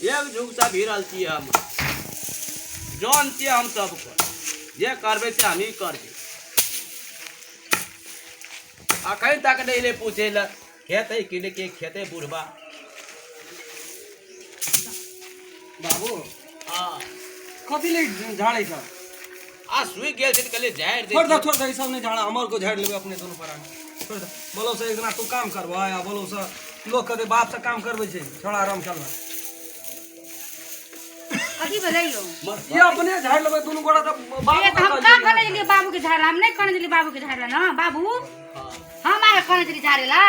एक जुग से भिड़ल छी हम जान छियै हम सबको जे करबे से हम ही करबे अखन तक नहीं ले पूछे ल खेते कि के खेते बुढ़बा बाबू हां कथी ले झाड़े छ आ सुई गेल छै कले झाड़ दे छोड़ दे सब नहीं झाड़ा हमर को झाड़ लेबे अपने दोनों परान छोड़ दे बोलो से एकना तू काम करबा या बोलो से लोग कदे बाप से काम करबे छै छोड़ा रामखेलवा कथी बजाइयो ये अपने झाड़ लेबे दोनों गोड़ा तो बाबू ये हम का करे लिए बाबू के झाड़ा हम नहीं करे लिए बाबू के झाड़ा ना बाबू हम आए करे लिए झाड़ेला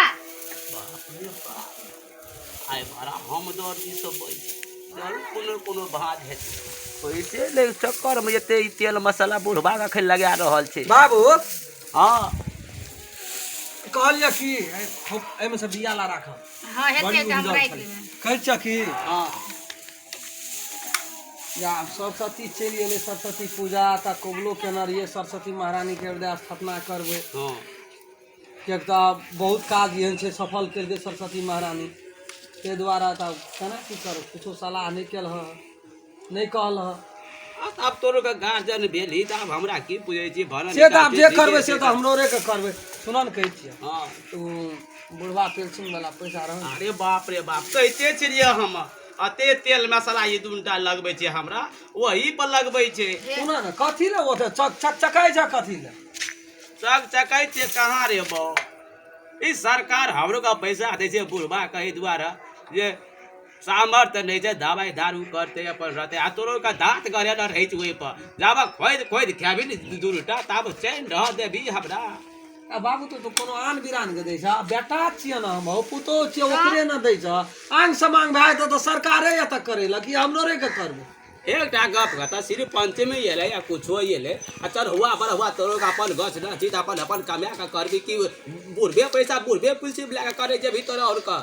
आय भरा हम दर ई सब चल कोनो भाज है ओइसे ले चक्कर में एते तेल मसाला बुढ़बा का खै लगा रहल छै बाबू हां कहलिया कि एमे से बिया ला राख हां हेते हम राख लेबे कहै छ कि हां या सरस्वती चलि गेलै सरस्वती पूजा त कोबलो केना रहिए सरस्वती महारानी के हृदय स्थापना करबे हां कियाक त बहुत काज एहन छै सफल कर दे सरस्वती महारानी ते द्वारा त केना की करू कुछो सलाह नहीं केल ह नहीं कहल ह अब तोरो का गार्जियन भेली त अब हमरा की पूछे छी भरन से त आप जे करबे से त हमरो रे के करबे सुन न कहै छियै हां तू बुढ़वा पेंशन वाला पैसा रह अरे बाप रे बाप कहते छियै हम अते तेल मसाला ये दुनटा लगबै छै हमरा वही पर लगबै छै सुन न कथी ले ओते चकाई छ कथी ले चकाई छै कहां रे बौ ई सरकार हमरो का पैसा दे छै बुढ़बा कहि द्वारा जे सामर्थ्य नहीं छै दवाई दारू करते अपन रहते आ तोरो का दांत गरे न रहै छै ओइ पर जाबा खोद खाबी न दूरटा तब चैन रह देबी हमरा आ बाबू तो कोनो आन बिरान के दै छ बेटा छिय न हम पुतो छिय ओकरे न दै छ आंग समांग भाई तो सरकारे या त करेला कि हमरो रे के करबे एकटा गप कहता सिर्फ पंचमी एले या कुछो एले आ चल हुआ पर हुआ तोरो का अपन गछ न चीज अपन कमा के करबी कि बुढ़बे पैसा बुढ़बे पुलिस लेके करे जे भीतर और का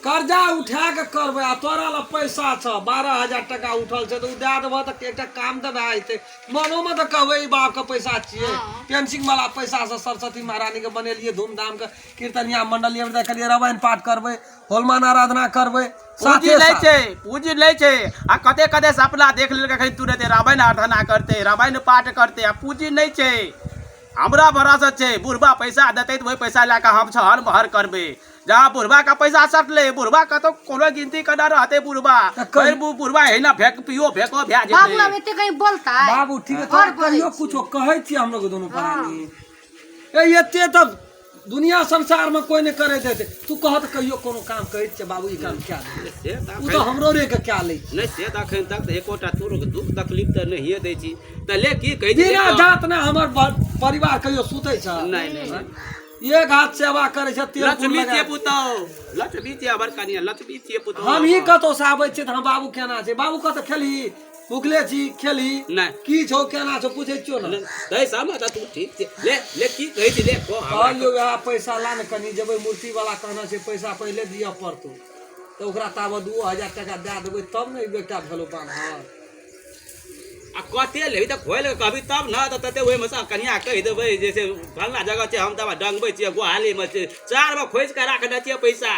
कर्जा उठा के करबे आ तोरा ला पैसा छ 12000 टका उठल छै त उ दे देबो त एकटा काम त भए जइते मनो में त कहबे ई बाप के पैसा छिए पेंसिंग वाला पैसा से सरस्वती महारानी के बनेलिए धूमधाम के कीर्तनिया मंडली में देखलिए रामायण पाठ करबे हनुमान आराधना करबे पूजी ले छै आ कते कते सपना देख लेल के तुरंत रामायण आराधना करते रामायण पाठ करते आ पूजी नहीं छै हमरा भरोसा छै बुढ़बा पैसा देते त वही पैसा लेके हम छहर महर करबे जहाँ बुढ़बा का पैसा सटले बुढ़बा का तो कोनो गिनती करना रहते बुढ़बा फिर बुढ़बा है ना फेंक पियो फेंको भ्या जेते बाबू अब एते कहीं बोलता है बाबू ठीक है तो कहियो कुछो कहै छी हम लोग दोनों प्राणी ए एते त दुनिया संसार में कोई नहीं करे देते तू कहत कहियो कोनो काम कहै छ बाबू ई काम क्या दे उ तो हमरो रे के क्या ले नहीं से त अखन तक एकोटा तोरो दुख तकलीफ त नहीं दै छी त ले की कहि दे बिना जात ने हमर परिवार कहियो सुतै छ नहीं एक हाथ सेवा करे छ तेल लक्ष्मी के पुतौ लक्ष्मी के अबर कनिया लक्ष्मी के पुतौ हम ही कतो से आबै छी त हम बाबू केना छै बाबू कत खेली भूखले छी खेली नहीं की छौ केना छौ पूछै छियो न तै सामा त तू ठीक छै ले की कहै छी ले को कहलियो आ पैसा ला न कनी जेबै मूर्ति वाला कहना छै पैसा पहिले दिय पड़तो त ओकरा ताब 2000 टका दे देबै तब न बेटा भेलो बान्हर आ कते लेबी त खोल के कहबी तब न त तते ओइ में से कनिया कहि देबै जैसे फलना जगह छै हम तब डंगबै छियै गोहाली में छै 4 में खोज के राख दै छियै पैसा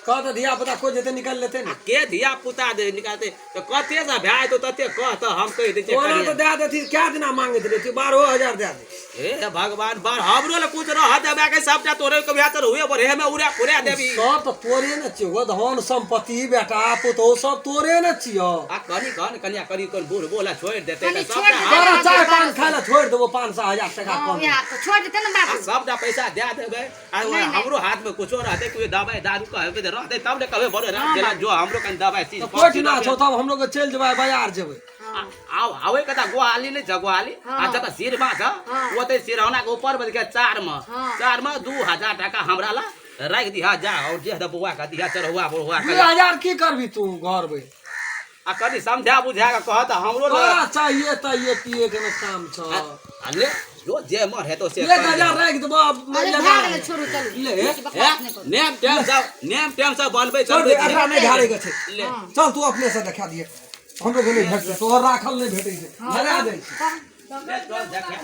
कह त धिया पुता कोइ जेते निकाल लेते न के धिया पुता दे निकालते त कते से भाय तो तते कह त हम कहि दै छियै ओना त दे देती क्या दिना मांगैत रहती 12000 दे दे ए भगवान बार हमरो ले कुछ रह देबे के सबटा तोरे के भ्यातर हुए पर हे में उड़ा पुरा देबी सब त तोरे न छियो धन संपत्ति बेटा पुतो सब तोरे न छियो आ कनिया करी कर बूढ़ बोला छोड़ देते त छोड़ सबटा देते। तोरा चाय पान खाय ला छोड़ देबो 500,000 टका हां कम या तो छोड़ देते ना बाबू सबटा पैसा दे देबे आ हमरो हाथ में कुछो रहते कोई दवाई दारू कहबे त रहते तब ने कहबे बड़े रात जेला जो हमरो कन दवाई चीज कोठ ना छौ तब हम लोग चल जेबै बाजार जेबै आओ आवे कता गोहाली ने जगवाली आ जता सिर बा छ ओते सिरौना के ऊपर बल के 4 में 2000 टका हमरा ला राख दिहा जा और जे बुआ का दिहा चरहुआ बुआ का 2000 की करबी तू घर में आ कनी समझा बुझा के कहत हमरो तोरा चाहिए त ये पिए के न काम छ ले जो जे मर है तो से 1000 राख देबो अरे भाग ले छोड़ू चल ले नेम टेम सब बनबे छोड़ चलबे दे एकरा नहीं झाड़े के छै ले चल तू अपने से दिखा दिए हम लोग नहीं भेट तोहर राखल नहीं भेटै छै लगा दे ले चल देखा